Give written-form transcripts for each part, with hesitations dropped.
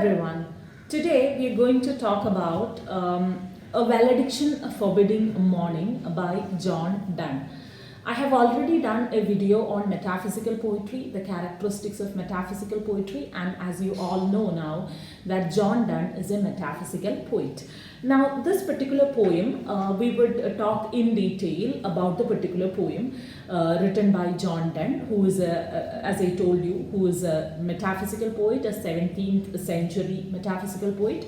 everyone. Today we are going to talk about A Valediction, a Forbidding Mourning by John Donne. I have already done a video on metaphysical poetry, the characteristics of metaphysical poetry, and as you all know now that John Donne is a metaphysical poet. Now this particular poem, we would talk in detail about the particular poem written by John Donne, who is as I told you, who is a metaphysical poet, a 17th century metaphysical poet.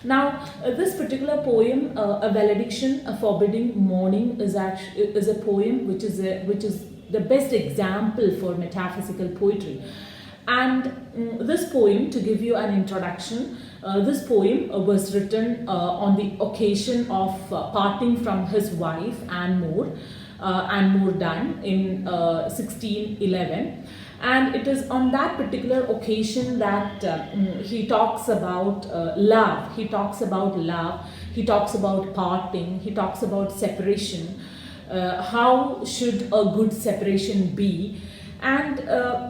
Now, this particular poem, A Valediction, a Forbidding Mourning, is a poem which is the best example for metaphysical poetry. And this poem, to give you an introduction, this poem was written on the occasion of parting from his wife Anne Moore Donne in 1611. And it is on that particular occasion that he talks about love. He talks about love. He talks about parting. He talks about separation. How should a good separation be? And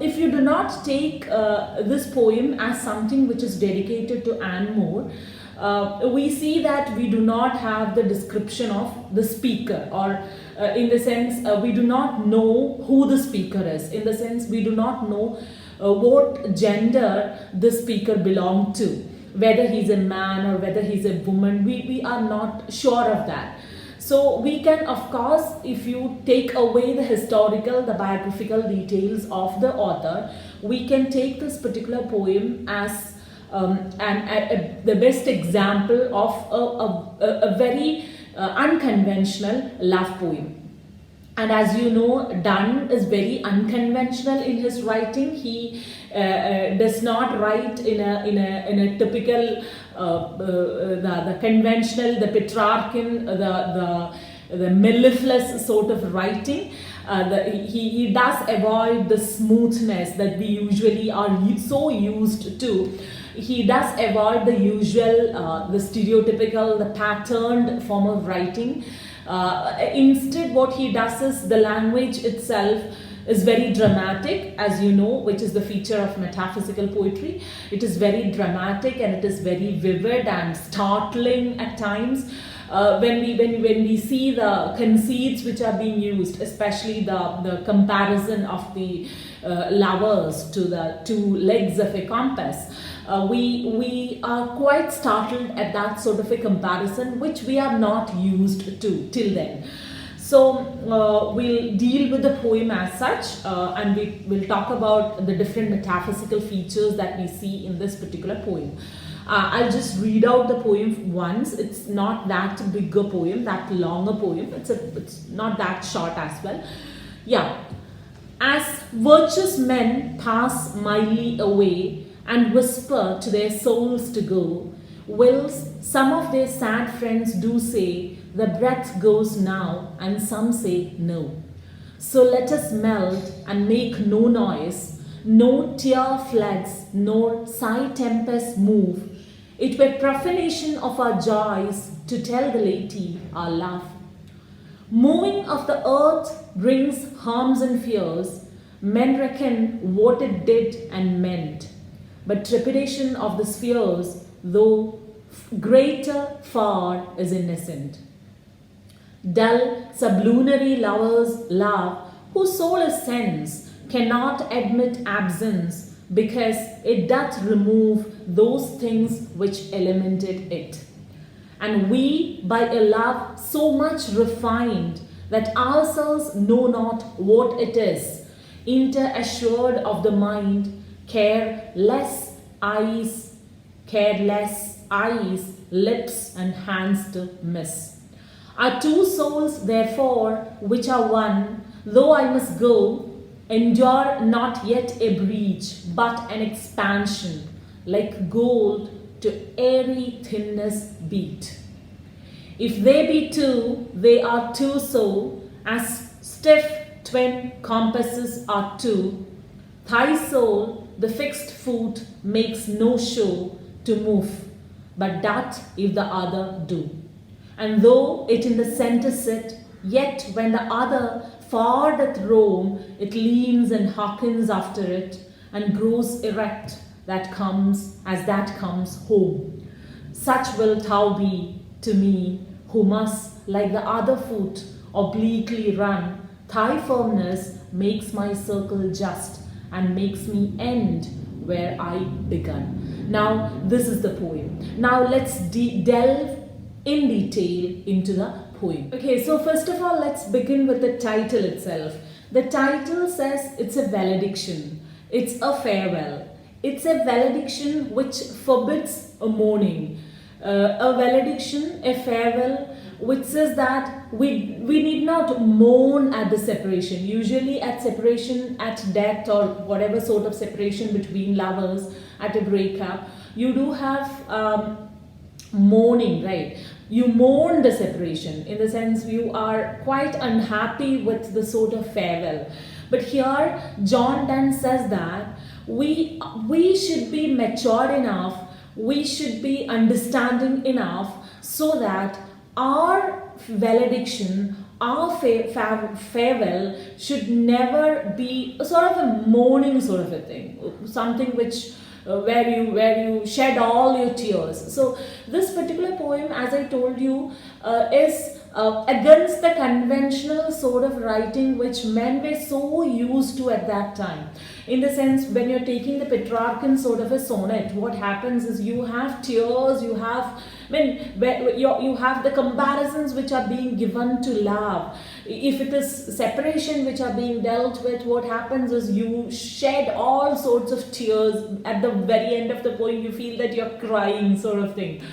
if you do not take this poem as something which is dedicated to Anne Moore, we see that we do not have the description of the speaker, or in the sense we do not know who the speaker is. In the sense we do not know what gender the speaker belonged to, whether he's a man or whether he's a woman. We are not sure of that. So we can, of course, if you take away the historical, the biographical details of the author, we can take this particular poem as the best example of a very unconventional love poem. And as you know, Donne is very unconventional in his writing. He does not write in a typical the conventional, the Petrarchan, the mellifluous sort of writing. He does avoid the smoothness that we usually are so used to. He does avoid the usual, the stereotypical, the patterned form of writing. Instead, what he does is the language itself is very dramatic, as you know, which is the feature of metaphysical poetry. It is very dramatic and it is very vivid and startling at times. When we see the conceits which are being used, especially the comparison of the lovers to the two legs of a compass, we are quite startled at that sort of a comparison, which we are not used to till then. So we'll deal with the poem as such, and we will talk about the different metaphysical features that we see in this particular poem. I'll just read out the poem once. It's not that big a poem, that long a poem. It's not that short as well. Yeah. As virtuous men pass mildly away and whisper to their souls to go, whilst some of their sad friends do say, the breath goes now, and some say no. So let us melt and make no noise, no tear floods, nor sigh tempests move. It were profanation of our joys to tell the laity our love. Moving of the earth brings harms and fears. Men reckon what it did and meant. But trepidation of the spheres, though greater far, is innocent. Dull sublunary lovers love, whose soul is sense, cannot admit absence, because it doth remove those things which elemented it. And we, by a love so much refined that ourselves know not what it is, inter-assured of the mind, careless eyes, lips and hands to miss. Our two souls, therefore, which are one, though I must go, endure not yet a breach, but an expansion, like gold to airy thinness beat. If they be two, they are two so, as stiff twin compasses are two. Thy soul, the fixed foot, makes no show to move, but doth if the other do. And though it in the centre sit, yet when the other far doth roam, it leans and hearkens after it, and grows erect, that comes as that comes home. Such will thou be to me, who must, like the other foot, obliquely run. Thy firmness makes my circle just and makes me end where I begun. Now, this is the poem. Now, let's delve in detail into the poem. Okay, so first of all, let's begin with the title itself. The title says it's a valediction. It's a farewell. It's a valediction which forbids a mourning. A valediction, a farewell, which says that we need not mourn at the separation. Usually at separation, at death, or whatever sort of separation between lovers, at a breakup, you do have mourning, right? You mourn the separation, in the sense you are quite unhappy with the sort of farewell. But here John Donne says that we should be matured enough, we should be understanding enough, so that our valediction, our farewell should never be a sort of a mourning sort of a thing, something which where you shed all your tears. So this particular poem, as I told you, is against the conventional sort of writing which men were so used to at that time. In the sense, when you're taking the Petrarchan sort of a sonnet, what happens is you have tears, you have you have the comparisons which are being given to love. If it is separation which are being dealt with, what happens is you shed all sorts of tears. At the very end of the poem, you feel that you're crying, sort of thing.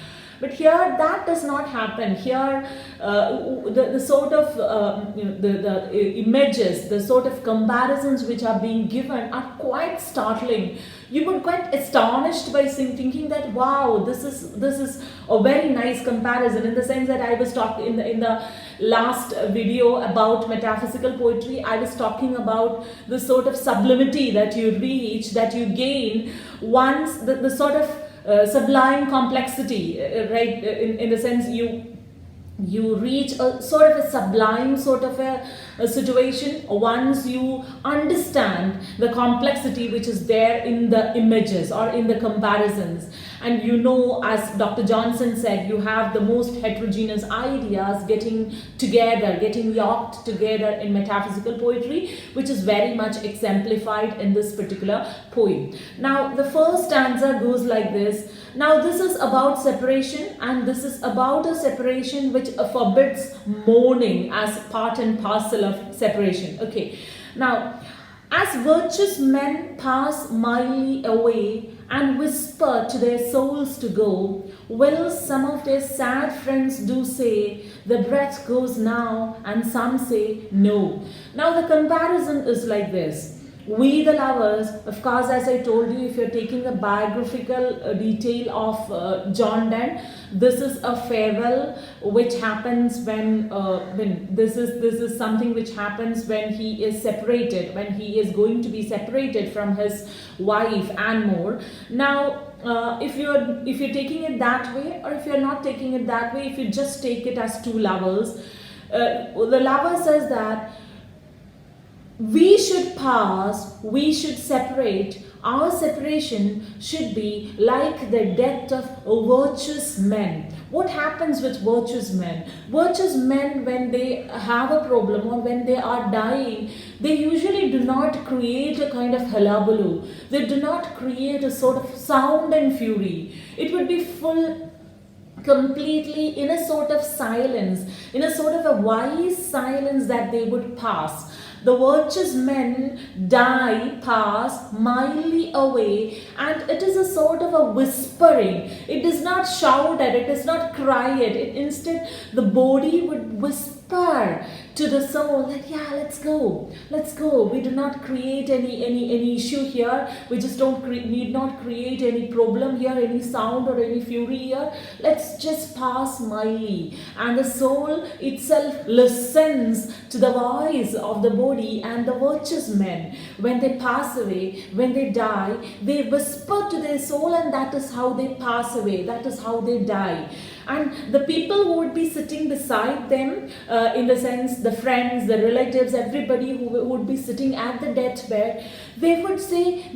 But here that does not happen. Here the sort of the images, the sort of comparisons which are being given are quite startling. You would quite astonished by thinking that wow, this is a very nice comparison, in the sense that I was talking in the last video about metaphysical poetry. I was talking about the sort of sublimity that you reach, that you gain once the sort of sublime complexity, right? In the sense you reach a sort of a sublime sort of a situation once you understand the complexity which is there in the images or in the comparisons. And you know, as Dr. Johnson said, you have the most heterogeneous ideas getting together, getting yoked together in metaphysical poetry, which is very much exemplified in this particular poem. Now, the first stanza goes like this. Now, this is about separation, and this is about a separation which forbids mourning as part and parcel of separation. Okay. Now, as virtuous men pass mildly away and whisper to their souls to go, will some of their sad friends do say, the breath goes now, and some say no. Now the comparison is like this. We the lovers, of course, as I told you, if you're taking the biographical detail of John Donne, this is a farewell which happens when this is something which happens when he is separated, when he is going to be separated from his wife and more. Now, if you're taking it that way, or if you're not taking it that way, if you just take it as two lovers, the lover says that we should pass, we should separate. Our separation should be like the death of virtuous men. What happens with virtuous men? Virtuous men, when they have a problem or when they are dying, they usually do not create a kind of hullabaloo. They do not create a sort of sound and fury. It would be completely in a sort of silence, in a sort of a wise silence that they would pass. The virtuous men die, pass mildly away, and it is a sort of a whispering. It does not shout at it, does not cry at it. Instead, the body would whisper to the soul that yeah, let's go. We do not create any issue here. We just need not create any problem here, any sound or any fury here. Let's just pass mildly, and the soul itself listens to the voice of the body. And the virtuous men, when they pass away, when they die, they whisper to their soul, and that is how they pass away, that is how they die. And the people who would be sitting beside them, in the sense the friends, the relatives, everybody who would be sitting at the deathbed, they would say,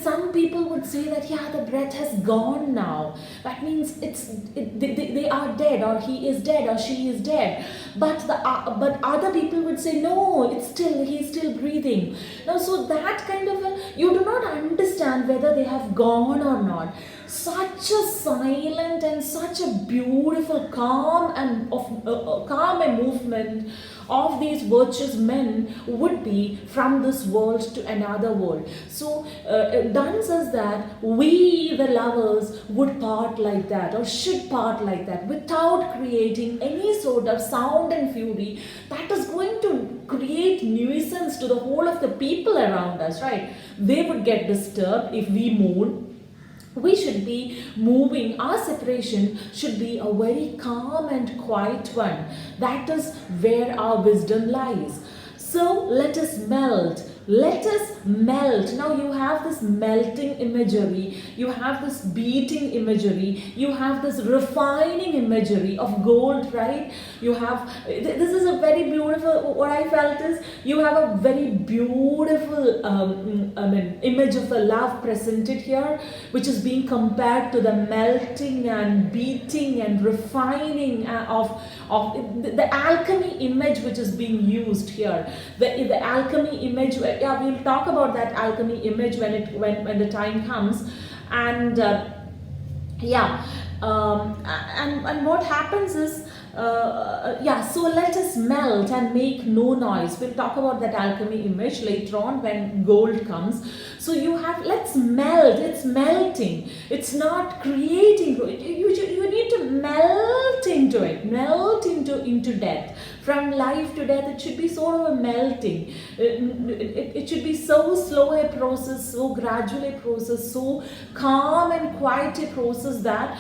some people would say that, yeah, the breath has gone now. That means they are dead, or he is dead, or she is dead. But other people would say, no, he's still breathing. Now, so that kind of you do not understand whether they have gone or not. Such a silent and such a beautiful calm and movement of these virtuous men would be from this world to another world. So Donne says that we, the lovers, would part like that, or should part like that, without creating any sort of sound and fury that is going to create nuisance to the whole of the people around us, right? They would get disturbed if we mourn. We should be moving. Our separation should be a very calm and quiet one. That is where our wisdom lies. So let us melt. Let us melt. Now you have this melting imagery, you have this beating imagery, you have this refining imagery of gold, right? You have, this is a very beautiful, what I felt is, you have a very beautiful image of a love presented here, which is being compared to the melting and beating and refining of the alchemy image which is being used here. The alchemy image, yeah, we'll talk about that alchemy image when the time comes. And and what happens is, so let us melt and make no noise. We'll talk about that alchemy image later on when gold comes. So you have, let's melt. It's melting. It's not creating. You need to melt into it. Melt into death. From life to death, it should be sort of a melting. It should be so slow a process, so gradual a process, so calm and quiet a process that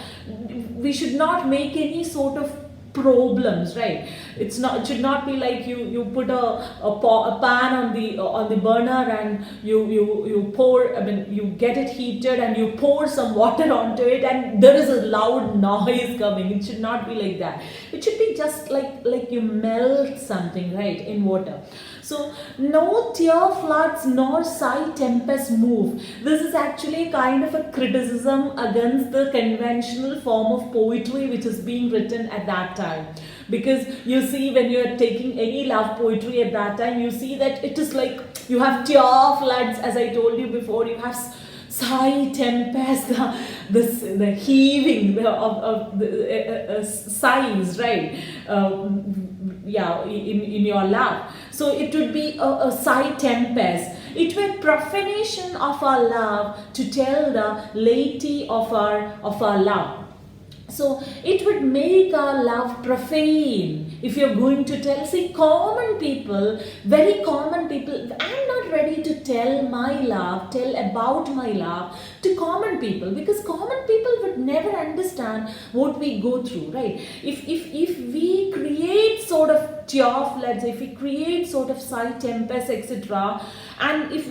we should not make any sort of problems, right? It should not be like you put a pan on the burner and you pour, you get it heated and you pour some water onto it and there is a loud noise coming. It should not be like that. It should be just like you melt something, right, in water. So no tear floods nor sigh tempests move. This is actually kind of a criticism against the conventional form of poetry which is being written at that time. Because you see, when you are taking any love poetry at that time, you see that it is like you have tear floods, as I told you before, you have sigh tempest, the heaving of the sighs, right? In your love. So it would be a sigh tempest. It were profanation of our love to tell the laity of our love. So it would make our love profane if you're going to tell. See, common people, very common people, I'm not ready to tell about my love to common people, because common people would never understand what we go through, right? If we create sort of tear floods, if we create sort of sigh tempests, etc., and if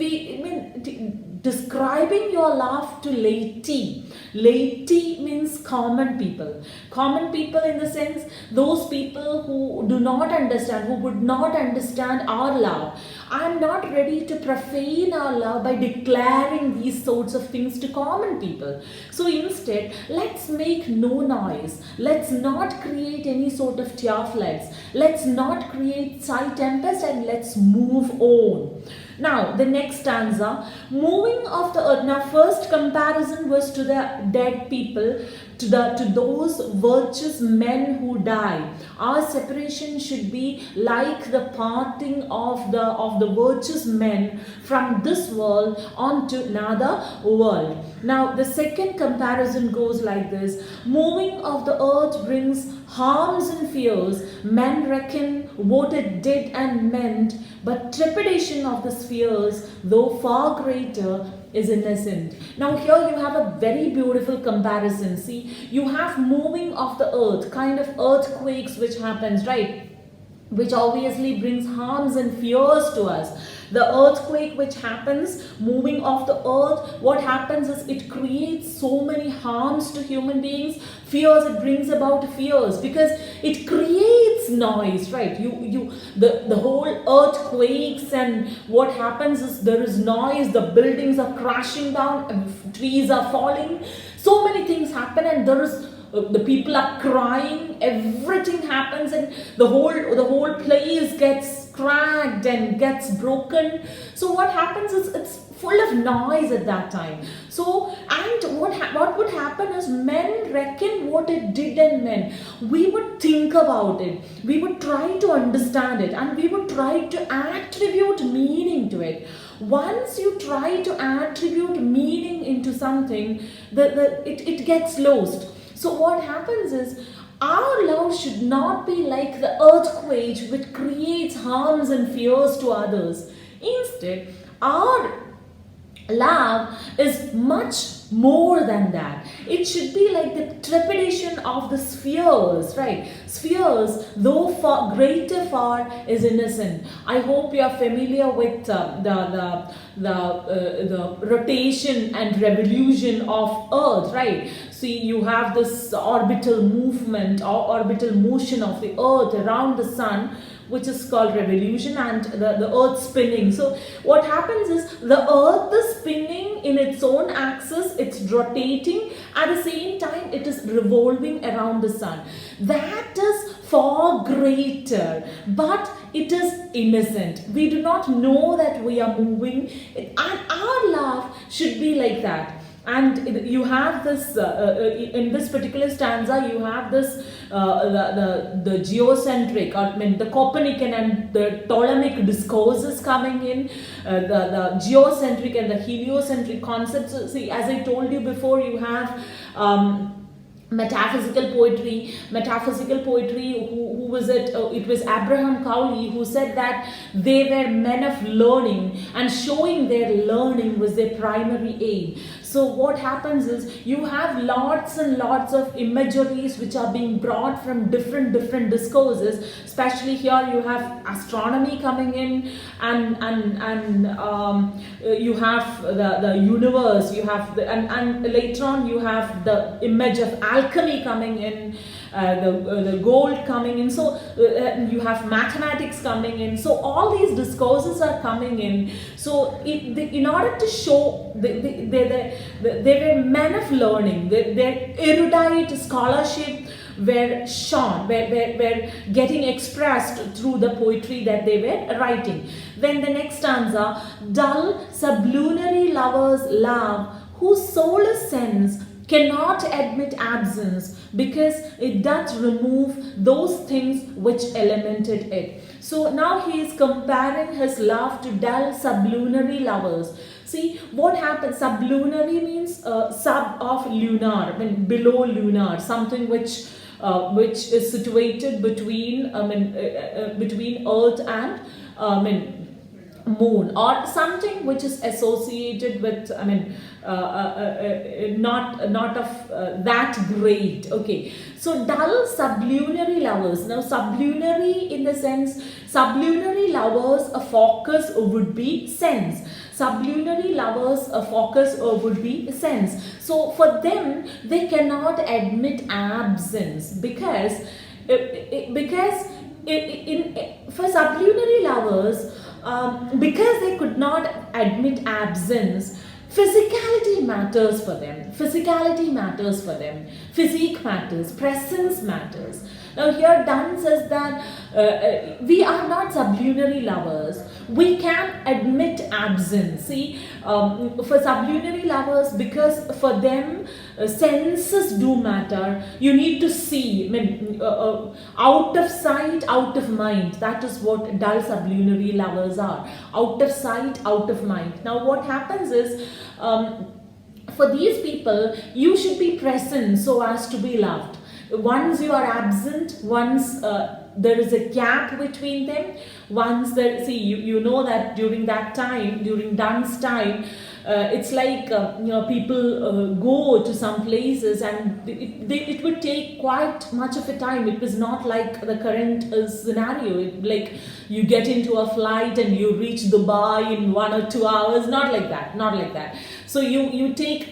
describing your love to laity. Laity means common people. Common people in the sense, those people who do not understand, who would not understand our love. I am not ready to profane our love by declaring these sorts of things to common people. So instead, let's make no noise. Let's not create any sort of tear floods. Let's not create sigh tempest, and let's move on. Now, the next stanza, moving of the earth. Now, first comparison was to the dead people, to those virtuous men who die. Our separation should be like the parting of the virtuous men from this world onto another world. Now, the second comparison goes like this: moving of the earth brings harms and fears. Men reckon what it did and meant, but trepidation of the spheres, though far greater, is innocent. Now here you have a very beautiful comparison. See, you have moving of the earth, kind of earthquakes which happens, right? which obviously brings harms and fears to us. The earthquake which happens, moving off the earth, what happens is it creates so many harms to human beings. Fears, it brings about fears because it creates noise, right? The whole earth quakes, and what happens is there is noise, the buildings are crashing down, trees are falling, so many things happen, and there is the people are crying, everything happens, and the whole place gets cracked and gets broken. So what happens is it's full of noise at that time. So, and what would happen is men reckon what it did, and men, we would think about it, we would try to understand it, and we would try to attribute meaning to it. Once you try to attribute meaning into something, it gets lost. So what happens is, our love should not be like the earthquake which creates harms and fears to others. Instead, our love is much more than that. It should be like the trepidation of the spheres, right? Spheres, though far greater far, is innocent. I hope you are familiar with the rotation and revolution of Earth, right? See, you have this orbital movement or orbital motion of the Earth around the Sun, which is called revolution, and the earth spinning. So what happens is, the earth is spinning in its own axis, it's rotating, at the same time it is revolving around the sun. That is far greater, but it is innocent. We do not know that we are moving, and our love should be like that. And you have this in this particular stanza, you have this the geocentric, or I mean the Copernican and the Ptolemaic discourses coming in, the geocentric and the heliocentric concepts. So, see, as I told you before, you have metaphysical poetry. Who was it? It was Abraham Cowley who said that they were men of learning, and showing their learning was their primary aim. So what happens is, you have lots and lots of imageries which are being brought from different discourses. Especially here you have astronomy coming in, and you have the universe, you have and later on you have the image of alchemy coming in, the gold coming in. So you have mathematics coming in. So all these discourses are coming in. So in order to show they were men of learning, their erudite scholarship were shown, were getting expressed through the poetry that they were writing. Then the next stanza, dull sublunary lovers love, whose soul is sense, cannot admit absence, because it doth remove those things which elemented it. So now he is comparing his love to dull sublunary lovers. See what happens, sublunary means sub of lunar, I mean below lunar, something which is situated between between earth and moon, or something which is associated with not of that great. Okay, so dull sublunary lovers. Now sublunary, in the sense, sublunary lovers, a focus would be sense. Sublunary lovers, a focus would be sense. So for them, they cannot admit absence, because for sublunary lovers, because they could not admit absence, physicality matters for them. Physicality matters for them. Physique matters. Presence matters. Now here Donne says that we are not sublunary lovers. We can admit absence. See, for sublunary lovers, because for them senses do matter. You need to see. I mean, out of sight, out of mind. That is what dull sublunary lovers are. Out of sight, out of mind. Now what happens is, for these people, you should be present so as to be loved. Once you are absent, once there is a gap between them, once there, see, you know that during that time, during Donne's time, It's like people go to some places, and it would take quite much of a time. It was not like the current scenario. Like you get into a flight and you reach Dubai in 1 or 2 hours. Not like that. Not like that. So you take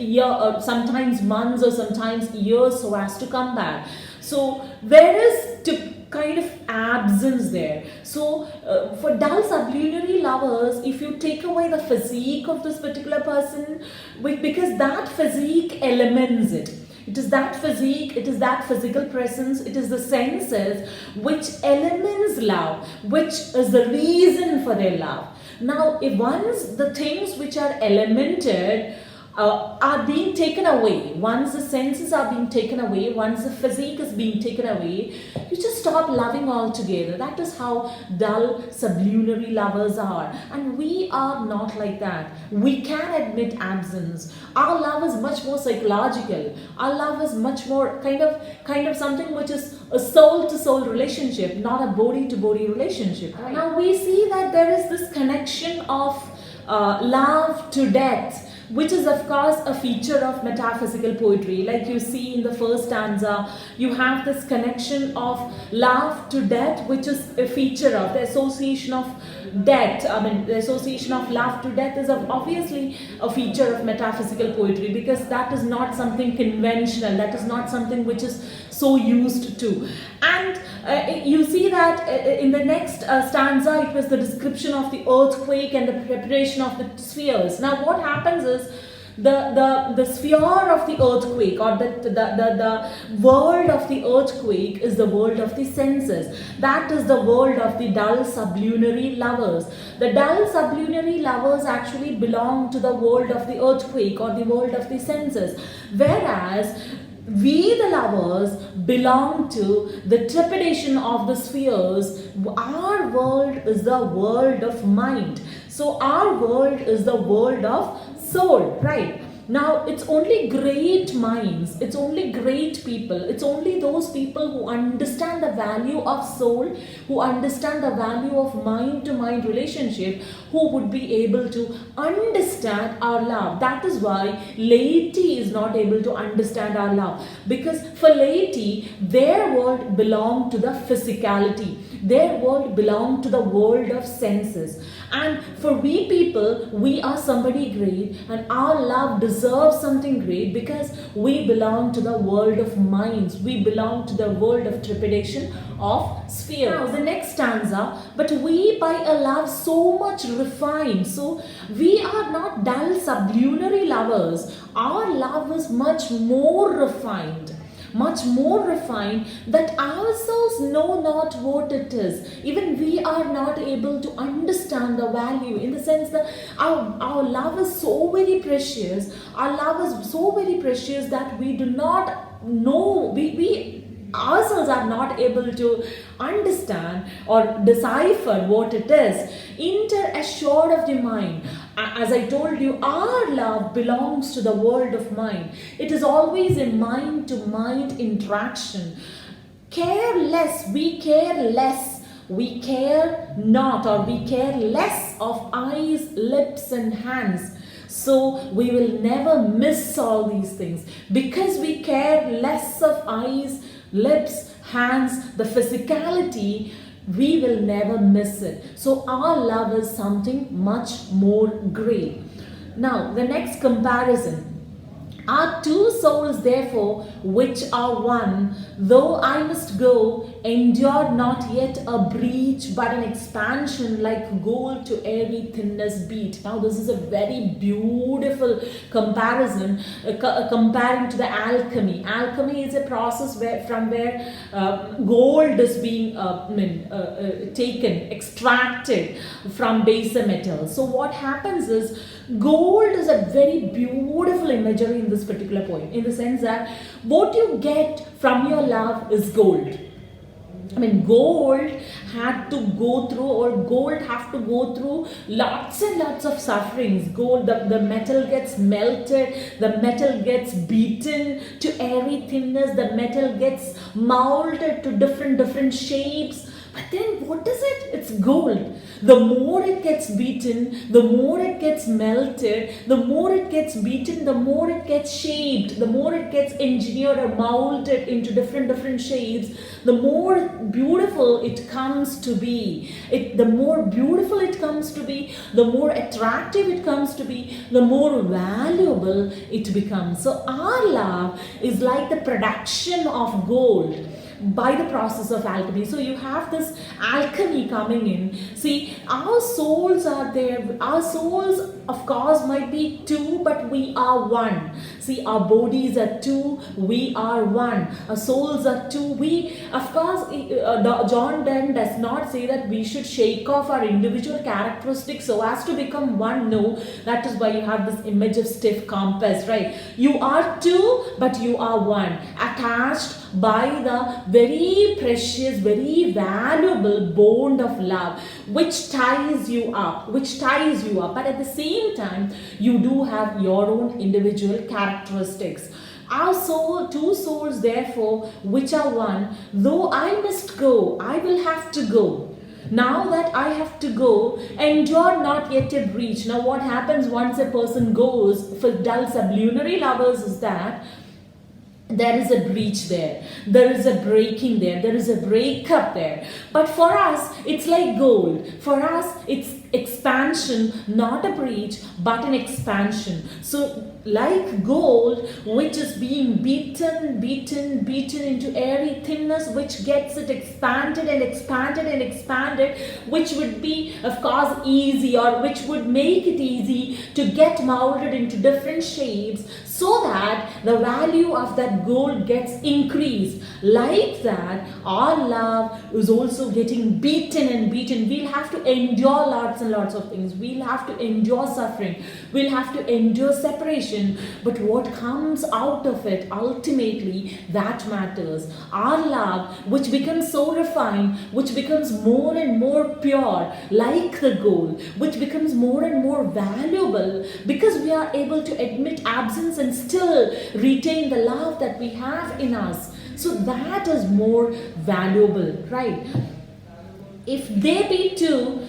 sometimes months or sometimes years so as to come back. So there is kind of absence there. So for dull sublunary lovers, if you take away the physique of this particular person, because that physique elements it. It is that physique, it is that physical presence, it is the senses which elements love, which is the reason for their love. Now, if once the things which are elemented are being taken away, once the senses are being taken away, once the physique is being taken away, you just stop loving altogether. That is how dull sublunary lovers are. And we are not like that. We can admit absence. Our love is much more psychological. Our love is much more kind of something which is a soul-to-soul relationship, not a body-to-body relationship. Right? Now we see that there is this connection of love to death, which is of course a feature of metaphysical poetry. Like you see in the first stanza, you have this connection of love to death, which is a feature of the association of death. I mean, the association of love to death is obviously a feature of metaphysical poetry, because that is not something conventional, that is not something which is so used to. And you see that in the next stanza, it was the description of the earthquake and the preparation of the spheres. Now what happens is, the sphere of the earthquake, or the world of the earthquake, is the world of the senses. That is the world of the dull sublunary lovers. The dull sublunary lovers actually belong to the world of the earthquake, or the world of the senses, whereas we, the lovers, belong to the trepidation of the spheres. Our world is the world of mind. So our world is the world of soul, right? Now, it's only great minds, it's only great people, it's only those people who understand the value of soul, who understand the value of mind-to-mind relationship, who would be able to understand our love. That is why laity is not able to understand our love, because for laity, their world belonged to the physicality. Their world belonged to the world of senses. And for we people, we are somebody great, and our love deserves something great, because we belong to the world of minds. We belong to the world of trepidation of spheres. Now the next stanza, but we by a love so much refined. So we are not dull sublunary lovers. Our love is much more refined. Much more refined, that ourselves know not what it is. Even we are not able to understand the value, in the sense that our love is so very precious. Our love is so very precious that we do not know, we ourselves are not able to understand or decipher what it is. Assured of the mind. As I told you, our love belongs to the world of mind. It is always a mind-to-mind interaction. Care less, we care less. We care not, or we care less of eyes, lips and hands. So we will never miss all these things, because we care less of eyes, lips, hands, the physicality. We will never miss it. So our love is something much more great. Now the next comparison. Our two souls therefore which are one, though I must go, endure not yet a breach, but an expansion like gold to airy thinness beat. Now this is a very beautiful comparison, comparing to the alchemy. Alchemy is a process from where gold is being taken, extracted from baser metals. So what happens is, gold is a very beautiful imagery in this particular poem, in the sense that what you get from your love is gold. I mean, gold had to go through, or gold have to go through lots and lots of sufferings. Gold, the metal gets melted, the metal gets beaten to airy thinness, the metal gets molded to different shapes. But then what is it? It's gold. The more it gets beaten, the more it gets melted, the more it gets beaten, the more it gets shaped, the more it gets engineered or molded into different shapes, the more beautiful it comes to be. The more beautiful it comes to be, the more attractive it comes to be, the more valuable it becomes. So our love is like the production of gold by the process of alchemy. So you have this alchemy coming in. See, our souls are there. Our souls, of course, might be two, but we are one. See, our bodies are two, we are one. Our souls are two. We, of course, John Donne does not say that we should shake off our individual characteristics so as to become one. No, that is why you have this image of stiff compass, right? You are two, but you are one, attached by the very precious, very valuable bond of love, which ties you up, but at the same time, you do have your own individual characteristics. Our soul, two souls, therefore, which are one. Though I must go, I will have to go. Now that I have to go, endure not yet a breach. Now what happens once a person goes, for dull sublunary lovers, is that there is a breach there, there is a breaking there is a breakup there. But for us, it's like gold. For us, it's expansion, not a breach, but an expansion. So like gold, which is being beaten into airy thinness, which gets it expanded and expanded and expanded, which would be, of course, easy, or which would make it easy to get molded into different shapes, so that the value of that gold gets increased. Like that, our love is also getting beaten and beaten. We'll have to endure lots and lots of things. We'll have to endure suffering. We'll have to endure separation. But what comes out of it, ultimately, that matters. Our love, which becomes so refined, which becomes more and more pure, like the gold, which becomes more and more valuable, because we are able to admit absence and still retain the love that we have in us. So that is more valuable, right? If they be two,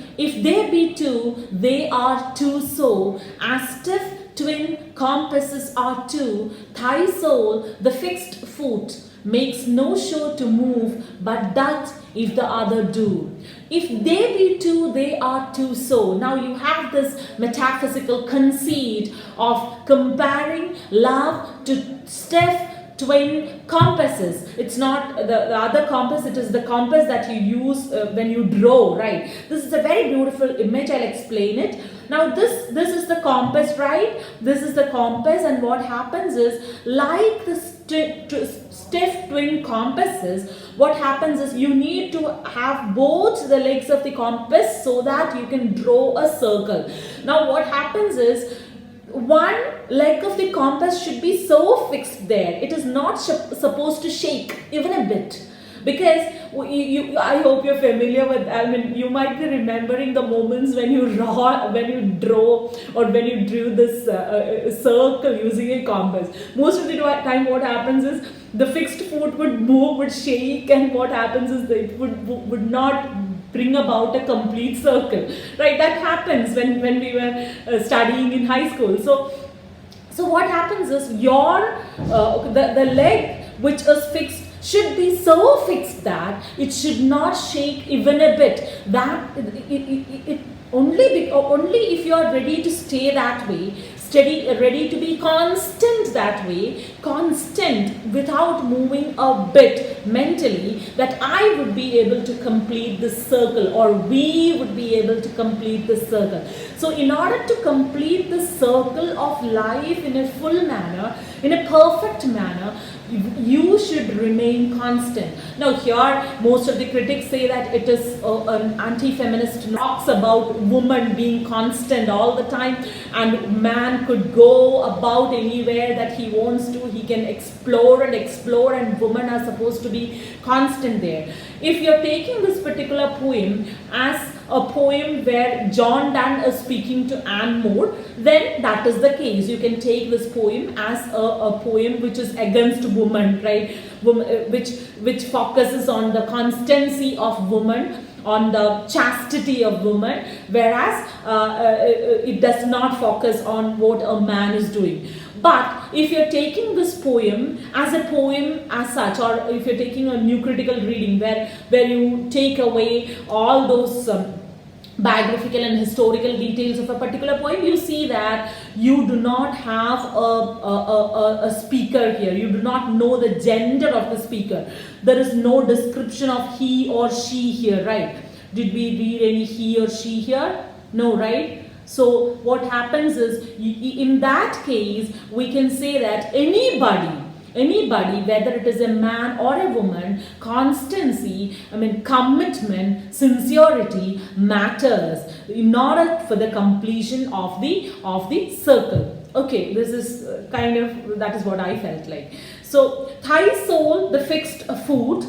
they are two so, as stiff twin compasses are two. Thy soul, the fixed foot, makes no show to move, but doth if the other do. If they be two, they are two so. Now you have this metaphysical conceit of comparing love to stiff twin compasses. It's not the other compass, it is the compass that you use when you draw, right? This is a very beautiful image. I'll explain it. Now this is the compass, right? This is the compass, and what happens is, like the stiff twin compasses, what happens is you need to have both the legs of the compass so that you can draw a circle. Now what happens is, one leg of the compass should be so fixed there. It is not supposed to shake even a bit. Because I hope you're familiar with, I mean, you might be remembering the moments when you draw, or when you drew this circle using a compass. Most of the time what happens is, the fixed foot would move, would shake, and what happens is that it would not bring about a complete circle, right? That happens when we were studying in high school. So what happens is, the leg which is fixed should be so fixed that it should not shake even a bit. That only if you are ready to stay that way, ready to be constant that way, constant without moving a bit mentally, that I would be able to complete this circle, or we would be able to complete this circle. So in order to complete the circle of life in a full manner, in a perfect manner, you should remain constant. Now here, most of the critics say that it is an anti-feminist talks about woman being constant all the time and man man could go about anywhere that he wants to. He can explore, and women are supposed to be constant there. If you're taking this particular poem as a poem where John Donne is speaking to Anne Moore, then that is the case. You can take this poem as a poem which is against woman, right? Which focuses on the constancy of woman, on the chastity of woman, whereas it does not focus on what a man is doing. But if you're taking this poem as such, or if you're taking a new critical reading where you take away all those biographical and historical details of a particular poem, you see that you do not have a speaker here. You do not know the gender of the speaker. There is no description of he or she here, right? Did we read any he or she here? No, right? So what happens is, in that case, we can say that anybody, whether it is a man or a woman, constancy, commitment, sincerity matters in order for the completion of the circle. Okay, this is that is what I felt like. So, thy soul, the fixed foot,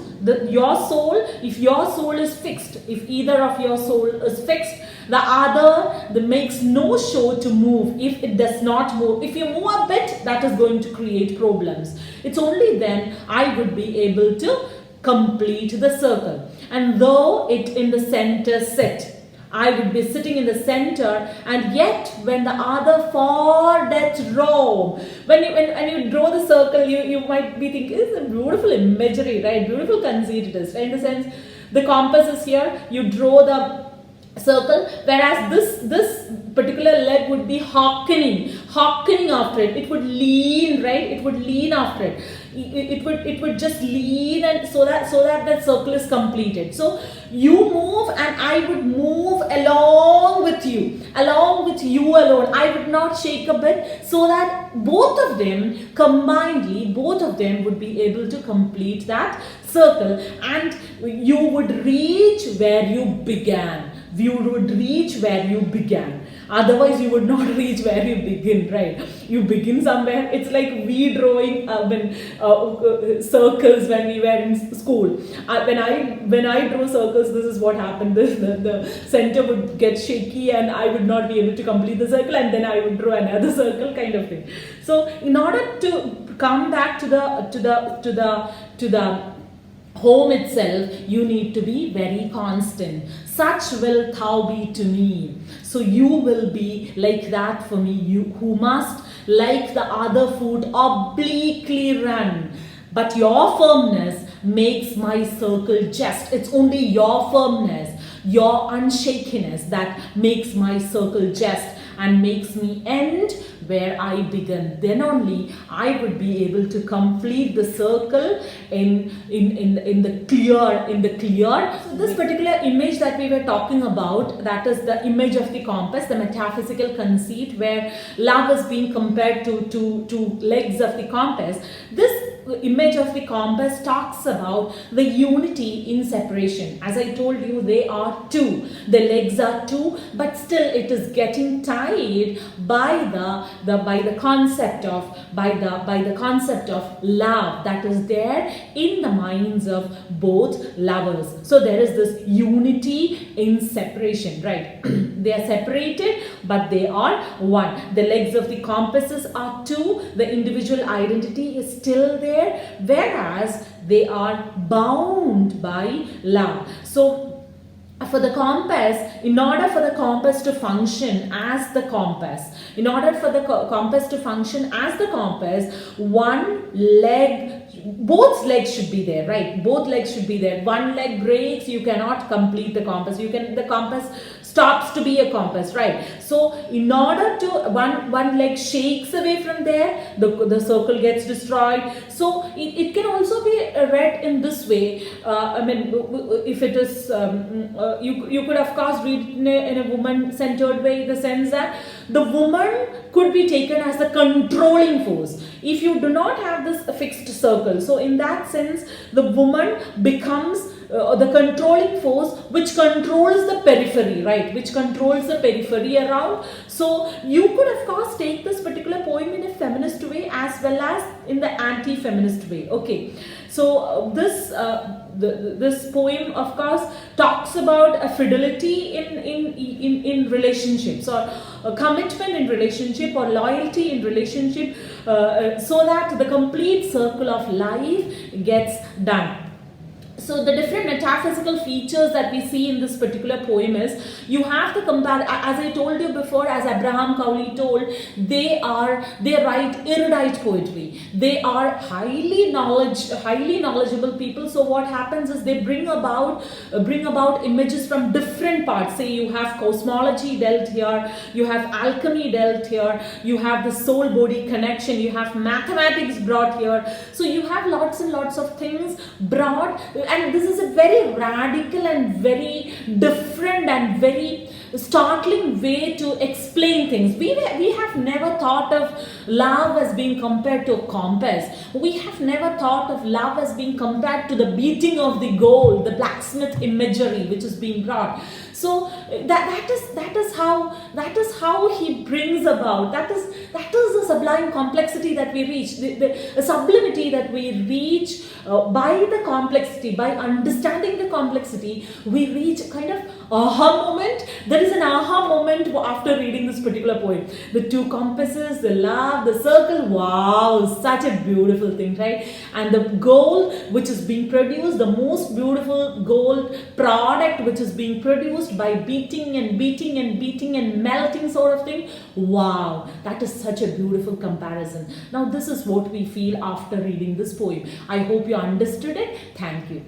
your soul, if your soul is fixed, if either of your soul is fixed, the other makes no show to move. If it does not move, if you move a bit, that is going to create problems. It's only then I would be able to complete the circle. And though it in the center sit, I would be sitting in the center, and yet when the other far doth roam. When you draw the circle, you might be thinking, it's a beautiful imagery, right? Beautiful conceit it is, right? In the sense, the compass is here, you draw the circle, whereas this particular leg would be hearkening after it. It would lean, right? It would lean after it. It would just lean, and so that the circle is completed. So you move, and I would move along with you alone. I would not shake a bit, so that both of them combinedly, would be able to complete that circle, and you would reach where you began. Otherwise, you would not reach where you begin, right? You begin somewhere. It's like we drawing circles when we were in school. When I draw circles, this is what happened. The center would get shaky, and I would not be able to complete the circle, and then I would draw another circle, kind of thing. So, in order to come back to the home itself, you need to be very constant. Such will thou be to me. So you will be like that for me, you who must, like the other foot, obliquely run. But your firmness makes my circle just. It's only your firmness, your unshakiness that makes my circle just and makes me end where I began. Then only I would be able to complete the circle in the clear. So this particular image that we were talking about, that is the image of the compass, the metaphysical conceit where love is being compared to legs of the compass. This image of the compass talks about the unity in separation. As I told you, they are two. The legs are two, but still it is getting tied by the concept of love that is there in the minds of both lovers. So there is this unity in separation, right? They are separated, but they are one. The legs of the compasses are two. The individual identity is still there, whereas they are bound by love. So for the compass, in order for the compass to function as the compass, one leg, both legs should be there, right? Both legs should be there. One leg breaks, you cannot complete the compass. The compass stops to be a compass, right? So in order to, one leg shakes away from there, the circle gets destroyed. So it can also be read in this way, if it is, you could of course read in a woman-centered way, in the sense that the woman could be taken as the controlling force. If you do not have this fixed circle, so in that sense, the woman becomes the controlling force which controls the periphery, right? Which controls the periphery around. So you could of course take this particular poem in a feminist way as well as in the anti-feminist way. Okay, so this poem of course talks about a fidelity in relationships, or a commitment in relationship, or loyalty in relationship, so that the complete circle of life gets done. So the different metaphysical features that we see in this particular poem is, you have to compare, as I told you before, as Abraham Cowley told, they write erudite poetry. They are highly knowledgeable people. So what happens is they bring about images from different parts. Say you have cosmology dealt here, you have alchemy dealt here, you have the soul body connection, you have mathematics brought here. So you have lots and lots of things brought. And this is a very radical and very different and very startling way to explain things. We have never thought of love as being compared to a compass. We have never thought of love as being compared to the beating of the goal, the blacksmith imagery which is being brought. So that is how he brings about. That is the sublime complexity that we reach, the sublimity that we reach by the complexity, by understanding the complexity. We reach a kind of aha moment. There is an aha moment after reading this particular poem. The two compasses, the love, the circle. Wow, such a beautiful thing, right? And the gold which is being produced, the most beautiful gold product which is being produced by beating and beating and beating and melting sort of thing. Wow, that is such a beautiful comparison. Now this is what we feel after reading this poem. I hope you understood it. Thank you.